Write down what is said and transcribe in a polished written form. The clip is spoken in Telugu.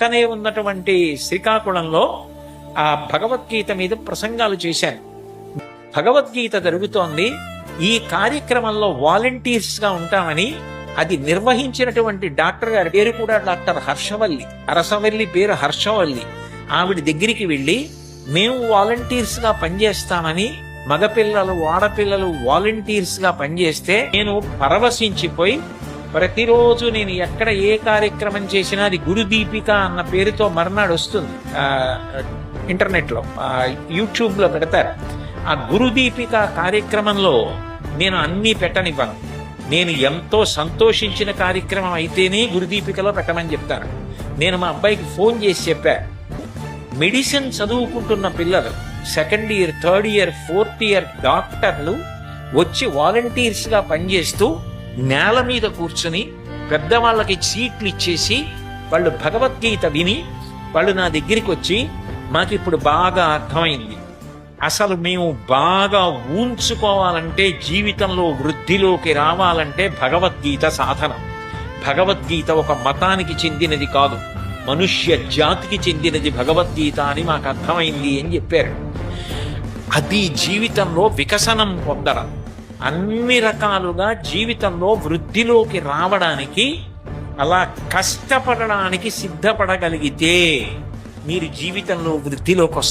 పక్కనే ఉన్నటువంటి శ్రీకాకుళంలో ఆ భగవద్గీత మీద ప్రసంగాలు చేశాను. భగవద్గీత జరుగుతోంది. ఈ కార్యక్రమంలో వాలంటీర్స్ గా ఉంటామని అది నిర్వహించినటువంటి డాక్టర్ గారి పేరు కూడా డాక్టర్ హర్షవల్లి, అరసవల్లి పేరు హర్షవల్లి. ఆవిడ దగ్గరికి వెళ్ళి మేము వాలంటీర్స్ గా పనిచేస్తామని, మగపిల్లలు ఆడపిల్లలు వాలంటీర్స్ గా పనిచేస్తే నేను పరవశించిపోయి ప్రతిరోజు నేను ఎక్కడ ఏ కార్యక్రమం చేసినా అది గురుదీపిక అన్న పేరుతో మర్నాడు వస్తుంది. ఇంటర్నెట్ లో యూట్యూబ్ లో పెడతారు. ఆ గురుదీపిక కార్యక్రమంలో నేను అన్నీ పెట్టనివ్వను. నేను ఎంతో సంతోషించిన కార్యక్రమం అయితేనే గురుదీపికలో పెట్టమని చెప్తాను. నేను మా అబ్బాయికి ఫోన్ చేసి చెప్పా, మెడిసిన్ చదువుకుంటున్న పిల్లలు 2nd year 3rd year 4th year డాక్టర్లు వచ్చి వాలంటీర్స్ గా పనిచేస్తూ నేల మీద కూర్చుని పెద్దవాళ్ళకి సీట్లు ఇచ్చేసి వాళ్ళు భగవద్గీత విని వాళ్ళు నా దగ్గరికి వచ్చి మాకిప్పుడు బాగా అర్థమైంది, అసలు మేము బాగా ఊంచుకోవాలంటే జీవితంలో వృద్ధిలోకి రావాలంటే భగవద్గీత సాధనం. భగవద్గీత ఒక మతానికి చెందినది కాదు, మనుష్య జాతికి చెందినది భగవద్గీత అని మాకు అర్థమైంది అని చెప్పారు. అది జీవితంలో వికసనం పొందడం, అన్ని రకాలుగా జీవితంలో వృద్ధిలోకి రావడానికి, అలా కష్టపడడానికి సిద్ధపడగలిగితే మీరు జీవితంలో వృద్ధిలోకి వస్తారు.